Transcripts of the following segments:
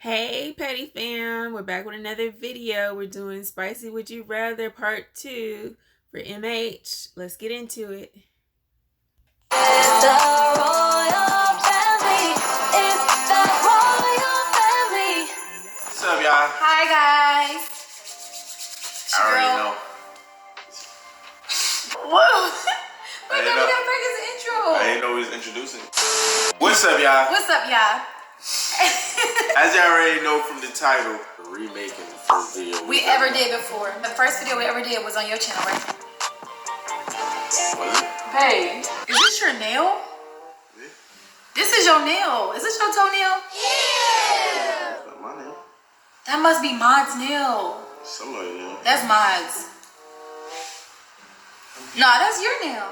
Hey Petty fam, we're back with another video. We're doing Spicy Would You Rather Part 2 for MH. Let's get into it. It's the royal family. It's the royal family. What's up, y'all? Hi guys. I already know. Whoa. Wait, we gotta break his intro. I didn't know he was introducing. What's up, y'all? What's up, y'all? As y'all already know from the title, we're remaking the first video we ever did before. The first video we ever did was on your channel, right? Was it? Hey, is this your nail? Yeah. This is your nail. Is this your toenail? Yeah. That's not my nail. That must be Mod's nail. Somebody nail. That's Mod's. Nah, that's your nail.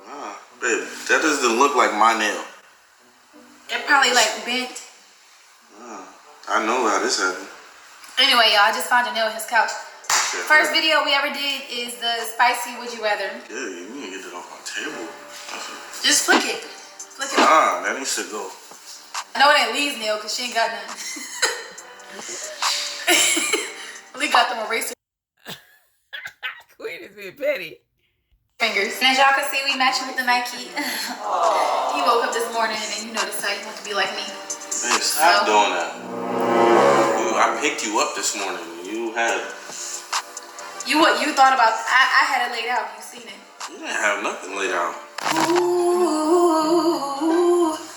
Nah, babe, that doesn't look like my nail. It probably like bent. Nah, I know how this happened. Anyway, y'all, I just found a nail in his couch. Yeah. First video we ever did is the Spicy Would You Rather. Yeah, you need to get that off my table. Just flick it. Flick it. Nah, that needs to go. I know it ain't Lee's nail because she ain't got none. Lee got them erasers. Queen is being petty. Fingers. And as y'all can see, we matching with the Nike. He woke up this morning and you noticed how he wanted to be like me. Man, stop doing that. I picked you up this morning. You had... What you thought about? I had it laid out. You seen it? You didn't have nothing laid out. Ooh.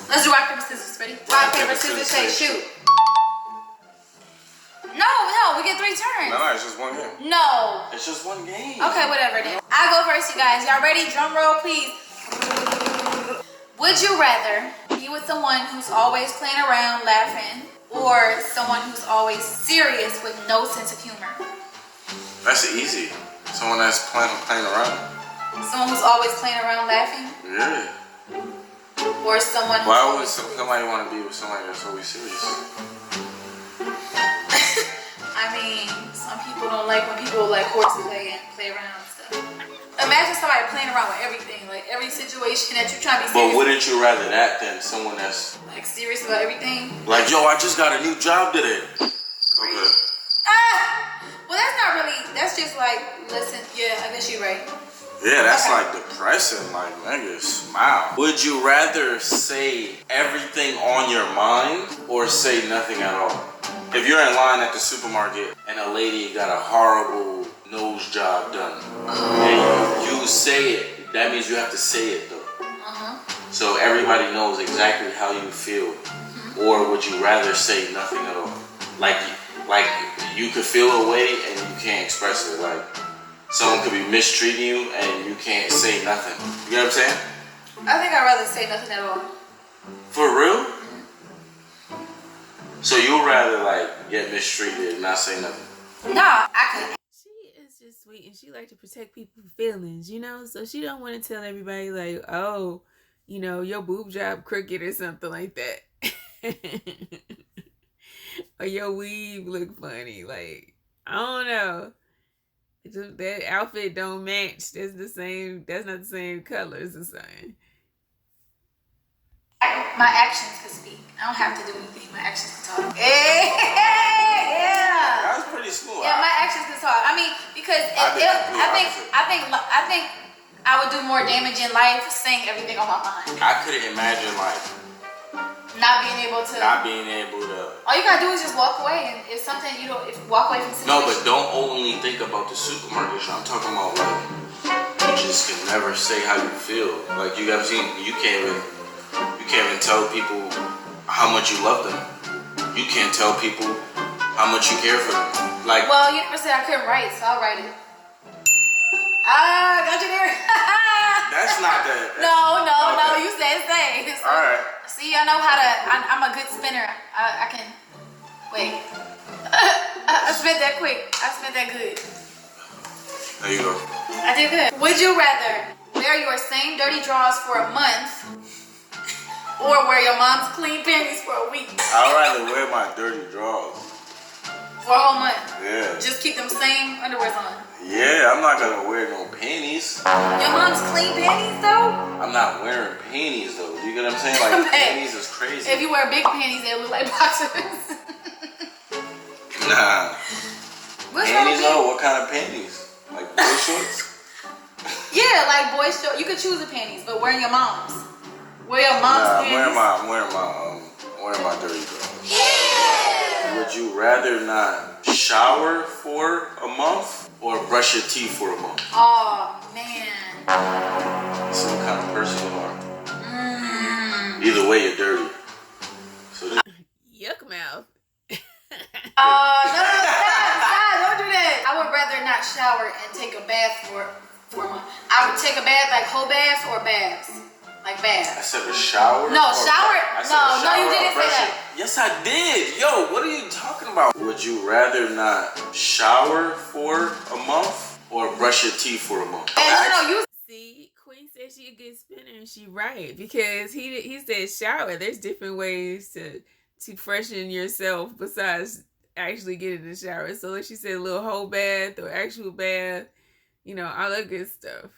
Let's do rock, paper, scissors. Ready? Rock, paper, scissors, say shoot. No, we get 3 turns. No, it's just one game. No. It's just one game. Okay, whatever then. I go first, you guys. Y'all ready? Drum roll, please. Would you rather be with someone who's always playing around, laughing, or someone who's always serious with no sense of humor? That's easy. Someone that's playing around. Someone who's always playing around, laughing, Yeah. or someone who's Why would somebody want to be with somebody that's always serious? I mean, some people don't like when people like horseplay and play around and stuff. Imagine somebody playing around with everything, like every situation that you're trying to be serious. But wouldn't you rather that than someone that's like serious about everything? like, yo, I just got a new job today. Okay. Well, that's not really. That's just like, listen. Yeah, I guess you're right. Yeah, that's Okay. like depressing. Like, nigga, smile. Would you rather say everything on your mind or say nothing at all? If you're in line at the supermarket and a lady got a horrible nose job done, and you say it, that means you have to say it though. So everybody knows exactly how you feel. Or would you rather say nothing at all? Like you could feel a way and you can't express it. Like someone could be mistreating you and you can't say nothing. You know what I'm saying? I think I'd rather say nothing at all. For real? So you'd rather like get mistreated and not say nothing? Nah, I could. She is just sweet and she like to protect people's feelings, you know? So she don't want to tell everybody like, oh, you know, your boob job crooked or something like that. Or your weave look funny. Like, I don't know. That outfit don't match. That's not the same color as the same. My actions could speak. I don't have to do anything. My actions can talk. Hey, yeah. That was pretty smooth. Yeah, my actions can talk. I mean, because I think I would do more damage in life saying everything on my mind. I couldn't imagine like Not being able to. All you gotta do is just walk away, and if something walk away from the situation. No, but don't only think about the supermarket shop. I'm talking about like you just can never say how you feel. Like you gotta see, you can't even tell people how much you love them. You can't tell people how much you care for them. Like, well, you never said I couldn't write, so I'll write it. Ah, got you there. that's not that. No, okay. you said say. So, all right. See, I know how to. I'm a good spinner. I can. Wait. I spent that quick. I spent that good. There you go. I did good. Would you rather wear your same dirty drawers for a month or wear your mom's clean panties for a week? I'd rather wear my dirty drawers. For a whole month? Yeah. Just keep them same underwears on? Yeah, I'm not gonna wear no panties. Your mom's clean panties though? I'm not wearing panties though. You get what I'm saying? Like, panties is crazy. If you wear big panties, they look like boxers. Nah. What's wrong with Panties though? What kind of panties? Like boy shorts? Yeah, like boy shorts. You could choose the panties, but wear your mom's. Wear your mom's panties. I'm wearing my dirty drawers. Yeah. Would you rather not shower for a month or brush your teeth for a month? Oh man. See what kind of person you are. Either way, you're dirty. So Yuck mouth. No, stop, don't do that. I would rather not shower and take a bath for a month. I would take a bath, like whole baths or baths. Like baths. I said a shower? No, shower. No, you didn't say that. Yes, I did. Yo, what are you talking about? Would you rather not shower for a month or brush your teeth for a month? You. See, Queen said she a good spinner, and she right, because he said shower. There's different ways to freshen yourself besides actually getting in the shower. So like she said, a little whole bath or actual bath, you know, all that good stuff.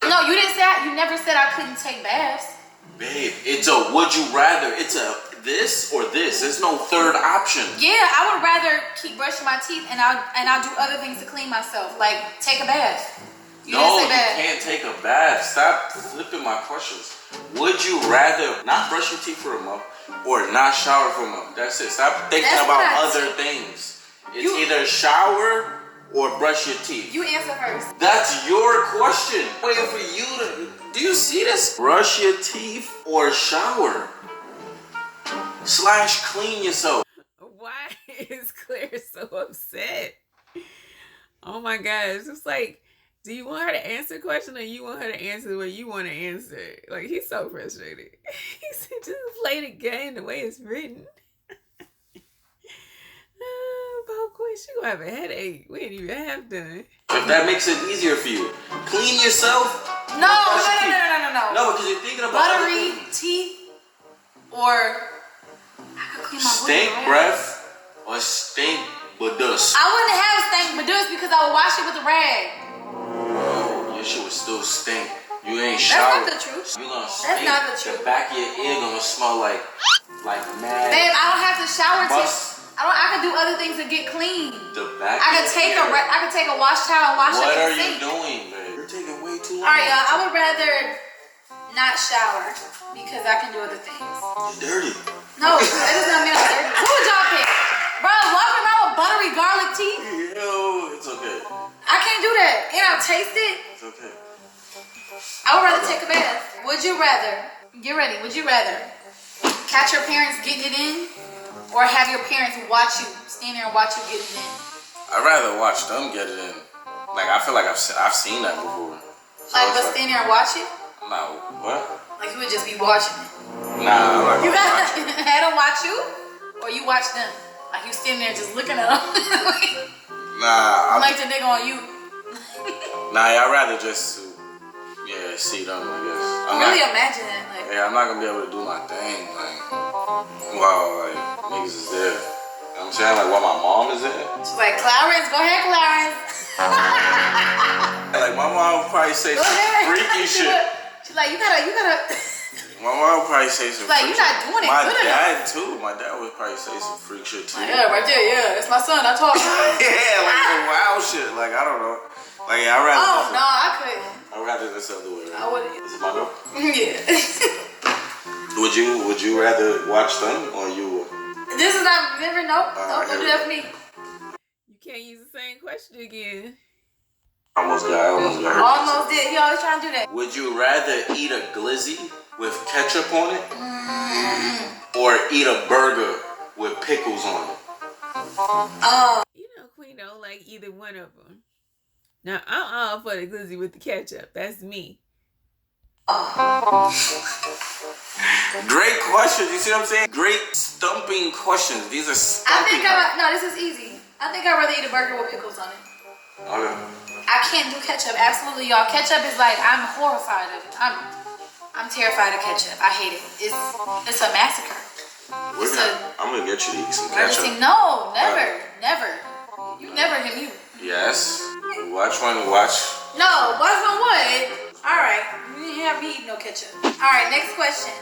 No, you didn't say you never said I couldn't take baths. Babe, it's a would you rather. It's a this or this. There's no third option. Yeah, I would rather keep brushing my teeth and I'll do other things to clean myself, like take a bath. You can't take a bath. Stop flipping my questions. Would you rather not brush your teeth for a month or not shower for a month? That's it. Stop thinking about other things. It's either shower or brush your teeth. You answer first. That's your question. Waiting for you to. Do you see this? Brush your teeth or shower / clean yourself. Why is Claire so upset? Oh my gosh. It's like, do you want her to answer the question or you want her to answer the way you want to answer it? Like, he's so frustrated. He said, just play the game the way it's written. About Queen, she gonna have a headache. We ain't even half done. If that makes it easier for you, clean yourself. No. No, because you're thinking about buttery teeth, or I could clean my stink breath or stink badus. I wouldn't have stink badus because I would wash it with a rag. Oh, your shit would still stink. You ain't showered. That's not the truth. You gonna stink. That's not the truth. The back of your ear gonna smell like mad. Babe, I don't have to shower I could do other things to get clean. The back. I could take a wash towel and wash it. What are you doing, babe? You're taking way too long. All right, y'all. I would rather not shower because I can do other things. You're dirty. No, that does not mean I'm dirty. Who would y'all pick? Bro, walking around with buttery garlic teeth? Yo, it's okay. I can't do that. And I'll taste it. It's okay. I would rather take a bath. Would you rather? Get ready. Would you rather catch your parents getting it in, or have your parents stand there and watch you get it in? I'd rather watch them get it in. Like, I feel like I've seen that before. So but stand there and watch it? No, what? Like you would just be watching it. Nah, I'm not You gonna gotta watch it. have them watch you, or you watch them. Like you standing there just looking at them. Nah, like the nigga on you. Nah, I'd rather just see them, I guess. Imagine that. Like, yeah, I'm not gonna be able to do my thing, like, while like niggas is there. You know what I'm saying? Like while my mom is there. She's like, Clarence, go ahead, Clarence. Like my mom would probably say some freaky shit. She's like, you gotta. My mom would probably say some like, you're not doing it good enough. My dad would probably say some freak shit too. Like, yeah, right there, yeah. It's my son, I talk. Yeah, like some wild shit. Like, I don't know. Like, I'd rather. Oh, no, I couldn't. I'd rather this other way. I wouldn't. Is it my go? Yeah. Would you rather watch them or you? This is not, never, nope. Don't do that for me. You can't use the same question again. Almost got hurt. Almost did. He always trying to do that. Would you rather eat a glizzy with ketchup on it or eat a burger with pickles on it? You know, Queen don't like either one of them. Now, I'm all for the glizzy with the ketchup. That's me. Great questions. You see what I'm saying? Great stumping questions. These are stumping. This is easy. I think I'd rather eat a burger with pickles on it. Okay. I can't do ketchup. Absolutely, y'all. Ketchup is like, I'm horrified of it. I'm terrified of ketchup. I hate it. It's a massacre. I'm gonna get you to eat some ketchup. No, never. You never hit me. Yes. Watch one. Watch. No, watch one what? All right. You didn't have me eat no ketchup. All right, next question.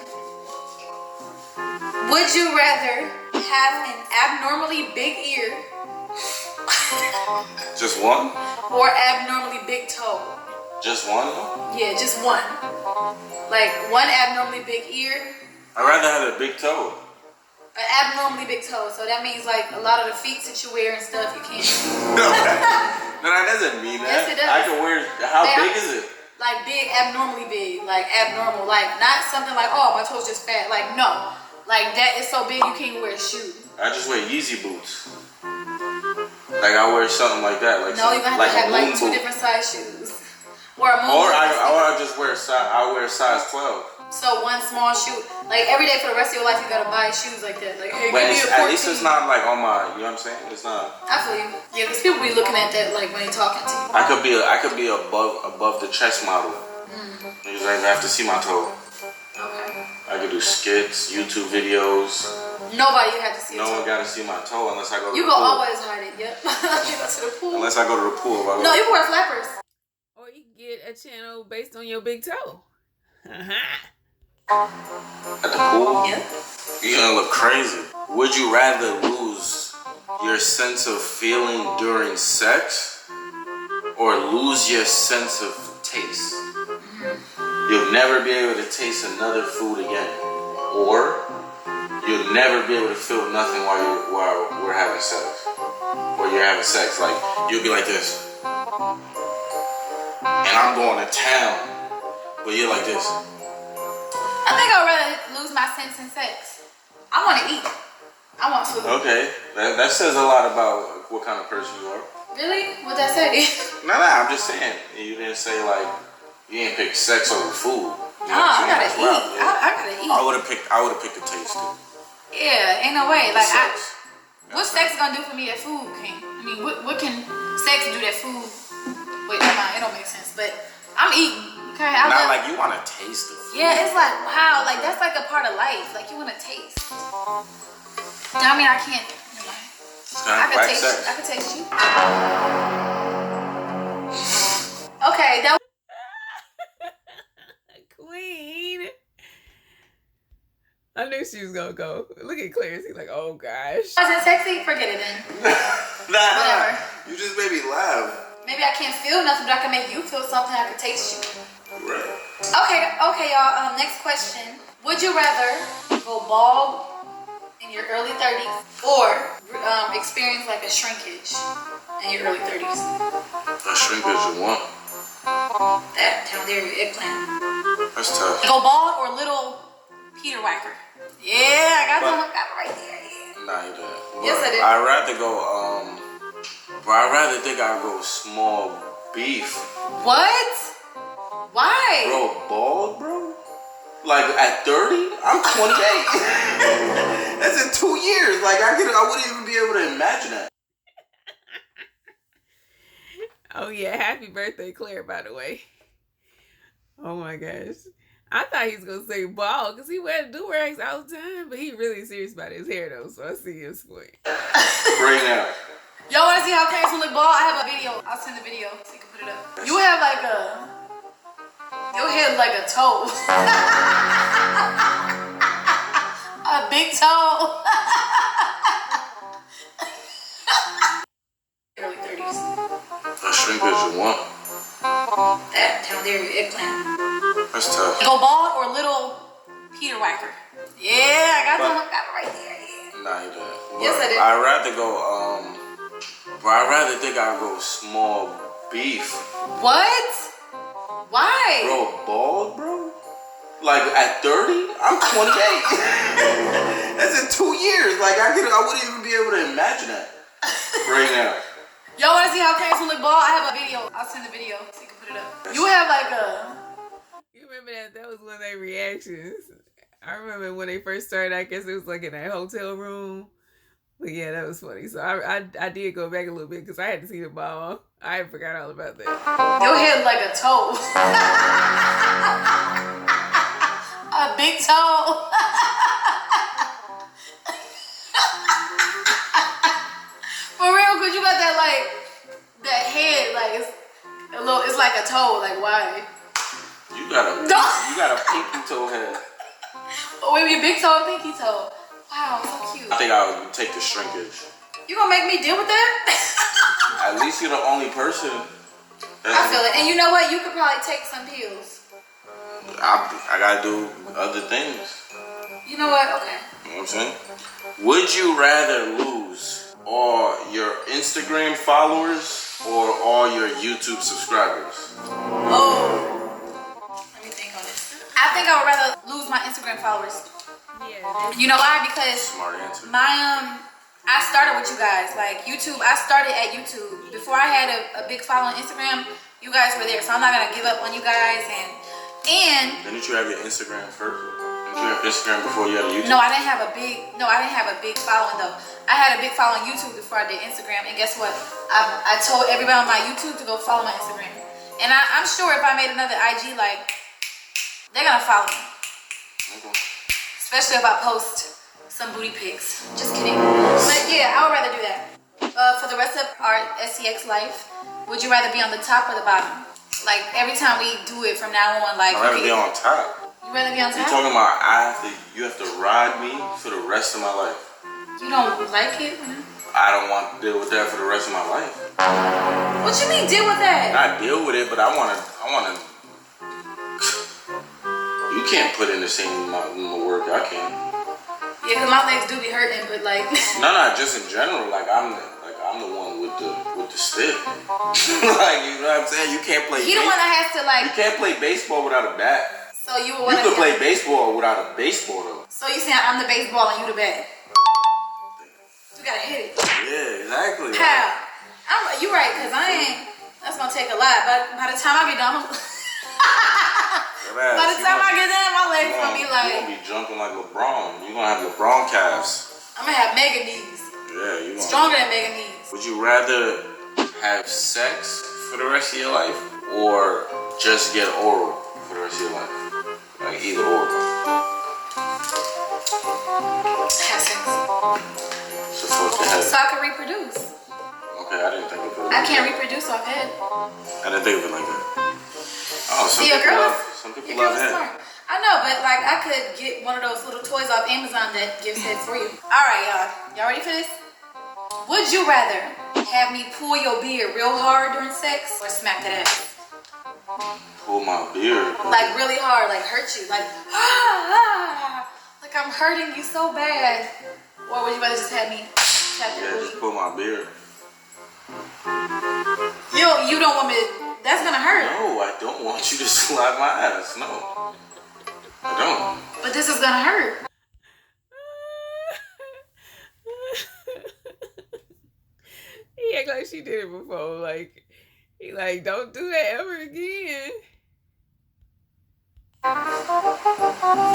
Would you rather have an abnormally big ear. Just one? Or abnormally big toe. Just one? Yeah, just one. Like one abnormally big ear. I'd rather have a big toe. An abnormally big toe. So that means like a lot of the feet that you wear and stuff you can't. No, that doesn't mean that. Yes, it does. I can wear. How big is it? Like big, abnormally big. Like abnormal. Like not something like, oh, my toe's just fat. Like no. Like that is so big you can't wear a shoe. I just wear Yeezy boots. Like I wear something like that. Like no, you're gonna have to have like 2 boot. different size shoes. Or a moon Or boot. I just wear I wear size 12. So one small shoe, like every day for the rest of your life, you gotta buy shoes like that. Like, hey, But give me a 14. at least it's not like on my, you know what I'm saying? It's not. I feel you. Yeah, because people be looking at that like when they talking to you. I could be above the chest model. Because I have to see my toe. Okay. I could do skits, YouTube videos. Nobody you have to see. No one got to see my toe unless I go to you the pool. You go always hide it. Yep. You go to the pool. Unless I go to the pool. No, you can wear flappers. Or you can get a channel based on your big toe. At the pool? Yeah. You're gonna look crazy. Would you rather lose your sense of feeling during sex or lose your sense of taste? You'll never be able to taste another food again. Or you'll never be able to feel nothing while we're having sex. Or you're having sex. Like, you'll be like this. And I'm going to town. But you're like this. I think I'd rather lose my sense in sex. I want to eat. I want food. Okay. That says a lot about what kind of person you are. Really? What'd that say? No, I'm just saying. You didn't say like, you didn't pick sex over food. You know I gotta eat. Yeah. I gotta eat. I would have picked the taste too. Yeah, ain't no way. Like sex. What's sex gonna do for me that food can't? I mean, what can sex do that food? Wait, never mind. It don't make sense. But I'm eating. Okay, Not like you want to taste the food. Yeah, it's like wow. Like that's like a part of life. Like you want to taste. I mean, I can't. I could taste. I could taste you. Okay, that. Queen. I knew she was gonna go. Look at Clarence. He's like, oh gosh. Was it sexy? Forget it then. Whatever. You just made me laugh. Maybe I can't feel nothing, but I can make you feel something. I can taste you. Right. Okay, y'all. Next question. Would you rather go bald in your early 30s or experience like a shrinkage in your early 30s? A shrinkage you want. That down there, your eggplant. That's tough. Go bald or little Peter Whacker? Yeah, I got it right there. Yeah. Nah, you didn't. Yes, I did. I'd rather go, I'd rather think I'd go small beef. What? Why? Bro, bald, bro? Like at 30? I'm 28. That's in 2 years. Like I wouldn't even be able to imagine that. Oh yeah, happy birthday, Clare, by the way. Oh my gosh. I thought he was gonna say bald because he wears do-rags all the time, but he really serious about his hair though, so I see his point. Right now. Y'all wanna see how Clarence will look bald? I have a video. I'll send the video so you can put it up. You have like your head like a toe. A big toe. Early 30s. A shrinkage you want. That down there, your eggplant. That's tough. Go bald or little Peter Whacker? Yeah, I got it right there. Yeah. Nah, you didn't. Yes, I did. I'd rather go, I'd rather think I'd go small beef. What? Why? Bro, bald, bro? Like at 30? I'm 28. That's in 2 years. Like I wouldn't even be able to imagine that. Right now. Y'all wanna see how Clarence will look bald? I have a video. I'll send the video so you can put it up. You have like You remember that was one of their reactions. I remember when they first started, I guess it was like in that hotel room. But yeah, that was funny. So I did go back a little bit because I had to see the ball. I forgot all about that. Your head like a toe. A big toe. For real, cause you got that head like it's like a toe. Like why? You got a pinky toe head. Oh, maybe a big toe, a pinky toe. Wow, so cute. I think I would take the shrinkage. You gonna make me deal with that? At least you're the only person. I feel it. And you know what? You could probably take some pills. I gotta do other things. You know what? Okay. You know what I'm saying? Would you rather lose all your Instagram followers or all your YouTube subscribers? Oh. Let me think on this. I think I would rather lose my Instagram followers. Yeah. You know why? Because Smart answer. I started with you guys. Like YouTube, I started at YouTube. Before I had a big following on Instagram, you guys were there. So I'm not gonna give up on you guys. And didn't you have your Instagram first? Didn't you have Instagram before you had a YouTube? No, I didn't have a big following though. I had a big following on YouTube before I did Instagram. And guess what? I told everybody on my YouTube to go follow my Instagram. And I'm sure if I made another IG, like, they're gonna follow me. Okay. Especially if I post some booty pics. Just kidding. But yeah, I would rather do that. For the rest of our SCX life, would you rather be on the top or the bottom? Like every time we do it from now on, like I'd rather be on top. You rather be on top? You're talking about you have to ride me for the rest of my life. You don't like it? I don't want to deal with that for the rest of my life. What you mean deal with that? Not deal with it, but I wanna. You can't put in the same amount of work I can. Yeah, cause my legs do be hurting, but like. No, just in general. Like I'm the one with the stick. Like you know what I'm saying? You can't play. He the one that has to like. You can't play baseball without a bat. So you You can play baseball without a baseball though. So you saying I'm the baseball and you the bat? You gotta hit it. Yeah, exactly. Pow. You right, cause I ain't. That's gonna take a lot. But by the time I get done. By the time I get done, my legs gonna be like. You're gonna be jumping like LeBron. You're gonna have LeBron calves. I'm gonna have mega knees. Yeah, you stronger than mega knees. Would you rather have sex for the rest of your life or just get oral for the rest of your life? Like either or. Have sex. So I can reproduce. Okay, I didn't think of it. I can't reproduce off head. I didn't think of it like that. Oh, some people love head. Smart. I know, but like I could get one of those little toys off Amazon that gives head for you. All right, y'all. Y'all ready for this? Would you rather have me pull your beard real hard during sex or smack that ass? Pull my beard. Like really hard, like hurt you, like like I'm hurting you so bad. Or would you rather just have me tap your booty? Just pull my beard. You don't want me to. That's gonna hurt. No, I don't want you to slap my ass. No, I don't. But this is gonna hurt. He act like she did it before. Like he like, don't do that ever again.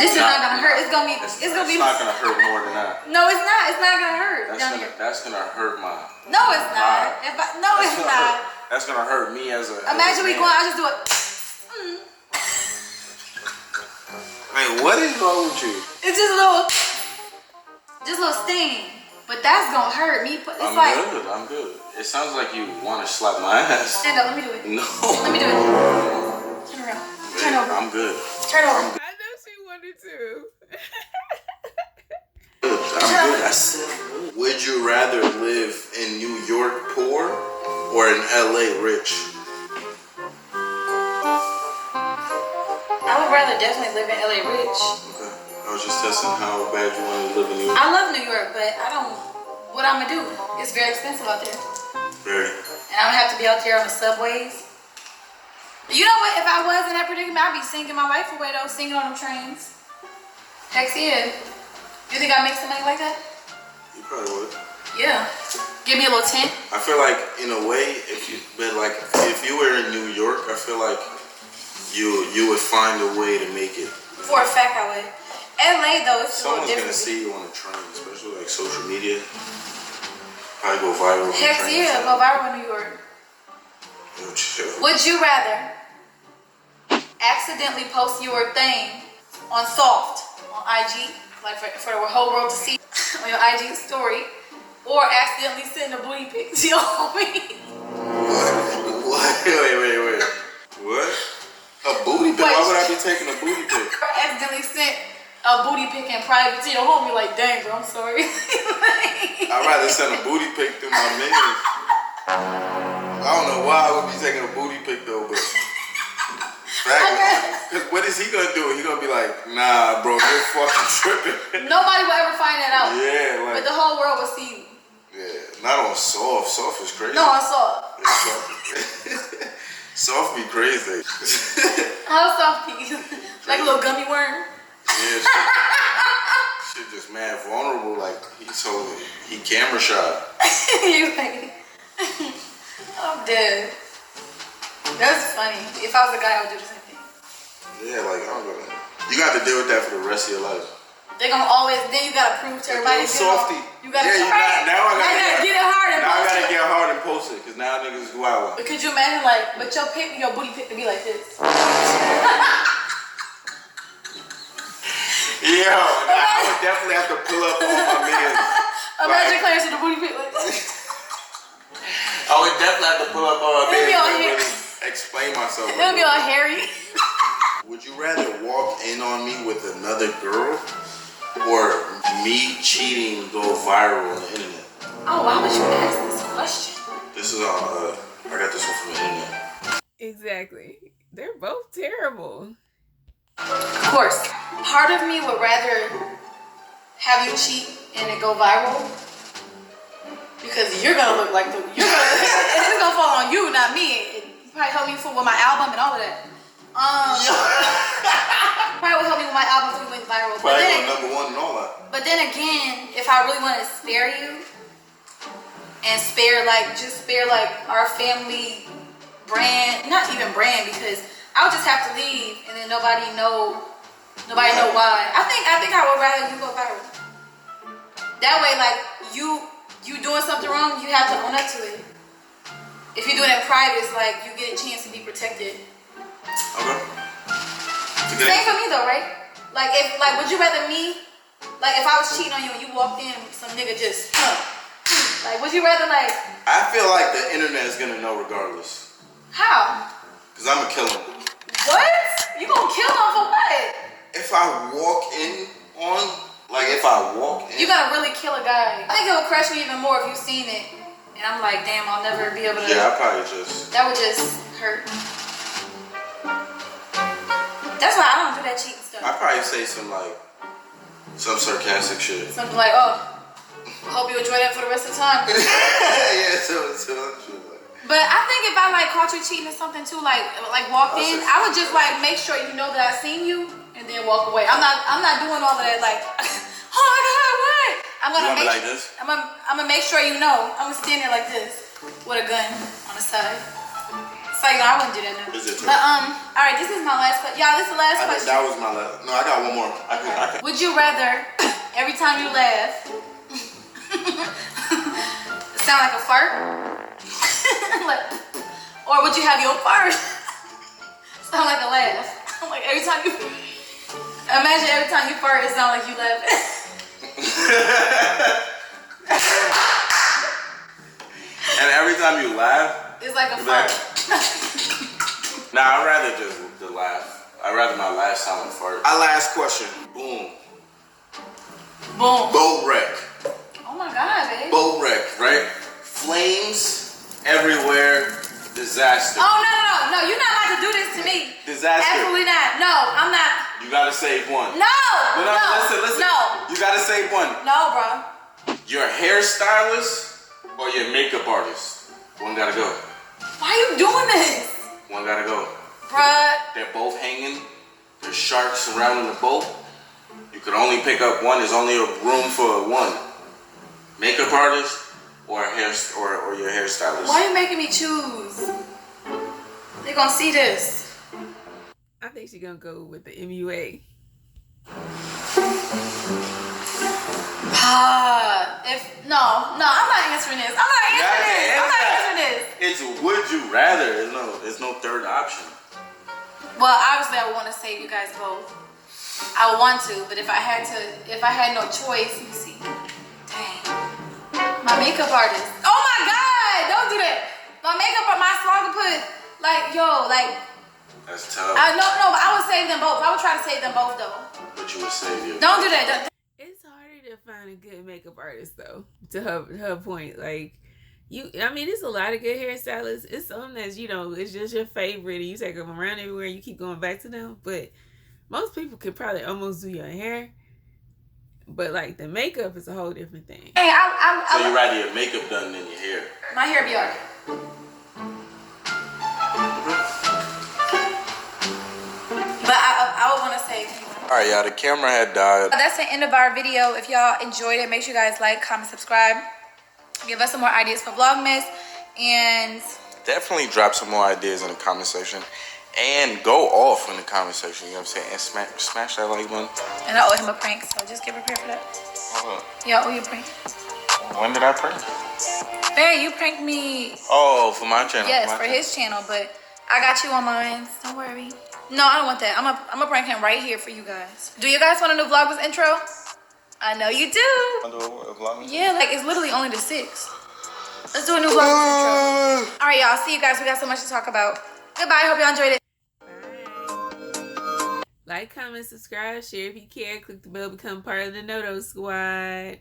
This is not gonna hurt. It's gonna be. It's not gonna hurt more than that. No, it's not. It's not gonna hurt. That's gonna hurt my. No, it's not. It's not. That's gonna hurt me as a. Imagine we going. I just do it. Man, what is wrong with you? It's just a little sting, but that's gonna hurt me. I'm good. It sounds like you want to slap my ass. Stand up. Let me do it. No. Let me do it. Turn around. Turn over. I'm good. Turn over. I know she wanted to. I'm good. I said, would you rather live in New York poor or in LA rich? I would rather definitely live in LA rich. Okay. I was just testing how bad you wanted to live in New York. I love New York, but I don't. What I'm gonna do? It's very expensive out there. Very. And I would have to be out there on the subways. You know what? If I was in that predicament, I'd be singing my life away though, singing on them trains. Heck yeah. You think I'd make some money like that? You probably would. Yeah. Give me a little tent. I feel like in a way, if you were in New York, I feel like you would find a way to make it. For a fact, I would. LA though, it's a little different. Someone's gonna see you on a train, especially like social media. Probably go viral. Heck yeah, go viral in New York. Would you rather accidentally post your thing on soft on IG, like for the whole world to see on your IG story, or accidentally send a booty pic to your homie? What? Wait. What? A booty pic? Why would I be taking a booty pic? Or accidentally sent a booty pic in private to your homie, like, dang, bro, I'm sorry. I'd rather send a booty pic through my minions. I don't know why I would be taking a booty pic though, but because what is he gonna do? He gonna be like, nah, bro, you're fucking tripping. Nobody will ever find that out. Yeah, like, but the whole world will see you. Yeah, not on soft. Soft is crazy. No, I saw it. Yeah, soft be crazy. How soft be? Like a little gummy worm. Yeah, shit just mad vulnerable. Like he camera shy. You like, I'm dead. That's funny. If I was a guy, I would do the same thing. Yeah, like I'm gonna. You got to deal with that for the rest of your life. They're gonna always. Then you gotta prove to everybody. Softy. You gotta. Yeah, now I gotta get it hard and now post I gotta it. get hard and post it because now niggas go out. But could you imagine like, but your booty pic to be like this? Yeah, I would definitely have to pull up on my minions. Imagine Clarence with a booty pic like this. I would definitely have to pull up on my minions and really explain myself. It'll be all hairy. Would you rather walk in on me with another girl or me cheating go viral on the internet? Oh, why would you ask this question? This is on, I got this one from the internet. Exactly. They're both terrible. Of course. Part of me would rather have you cheat and it go viral because you're gonna look like it's gonna fall on you, not me. It probably help me with my album and all of that. Probably would help me with my album if we went viral. Probably go #1 and all that. But then again, if I really want to spare you and spare our family brand, not even brand, because I would just have to leave and then nobody know why. I think I would rather you go viral. That way, like you doing something wrong, you have to own up to it. If you do it in private, it's like you get a chance to be protected. Okay. Same for me though, right? Like would you rather me, like if I was cheating on you and you walked in and some nigga just, like would you rather like? I feel like the internet is gonna know regardless. How? Cause I'ma kill him. What? You gonna kill him for what? If I walk in, you gotta really kill a guy. I think it would crush me even more if you seen it. And I'm like, damn, I'll never be able to. Yeah, I probably just. That would just hurt. That's why I don't do that cheating stuff. I'd probably say some sarcastic shit. Something like, oh, I hope you enjoy that for the rest of the time. Yeah, so shit. But I think if I like caught you cheating or something too, like walked in, I would just like make sure you know that I seen you and then walk away. I'm not doing all of that like, oh my God, what? I'm gonna make like this? I'm gonna make sure you know. I'm gonna stand there like this with a gun on the side. So you know, I wouldn't do that now. Is it true? But all right, this is my last question. Y'all, this is the last question. That was my last. No, I got one more. I can. Would you rather every time you laugh sound like a fart? Or would you have your fart sound like a laugh? Like every time you imagine every time you fart, it sounds like you laughing. And every time you laugh, it's like a fart. Nah, I'd rather just the laugh. I'd rather my laugh sound like a fart. Our last question. Boom. Boom. Boat wreck. Oh my God, babe. Boat wreck, right? Flames everywhere. Disaster. Oh no, you're not allowed to do this to me. Disaster. Absolutely not. No, I'm not. You gotta save one. No. Listen. No. You gotta save one. No, bro. Your hairstylist or your makeup artist. One gotta go. Why are you doing this? One gotta go. Bruh. They're both hanging. There's sharks surrounding the boat. You could only pick up one. There's only a room for one. Makeup artist or your hairstylist. Why are you making me choose? They're gonna see this. I think she's gonna go with the MUA. No, I'm not answering this. I'm not answering this. It's would you rather. There's no third option. Well, obviously I would want to save you guys both. I would want to, but if I had no choice, let me see. Dang. My makeup artist. Oh my God! Don't do that. My makeup artist, my song put That's tough. no, but I would save them both. I would try to save them both though. But But you would save your... Don't do that. It's harder to find a good makeup artist though. To her point, like I mean, it's a lot of good hairstylists. It's some that's, you know, it's just your favorite and you take them around everywhere and you keep going back to them. But most people could probably almost do your hair. But like the makeup is a whole different thing. Hey, So you rather your makeup done than your hair? My hair be alright. But I would want to say, Alright, y'all, the camera had died. that's the end of our video. If y'all enjoyed it, make sure you guys like, comment, subscribe. Give us some more ideas for Vlogmas. And Definitely drop some more ideas in the comment section. And go off in the comment section, you know what I'm saying? And smash that like button. I owe him a prank, so just get prepared for that. Hold up. Yeah, I owe you a prank. When did I prank? Hey, you pranked me. Oh, for my channel. Yes, for his channel, but I got you on mine. Don't worry. No, I don't want that. I'm a prank him right here for you guys. Do you guys want a new Vlogmas intro? I know you do. A Vlogmas? Yeah, like it's literally only the 6. Let's do a new Vlogmas intro. All right, y'all. See you guys. We got so much to talk about. Goodbye. Hope y'all enjoyed it. Bye. Like, comment, subscribe, share if you care. Click the bell, become part of the Noto Squad.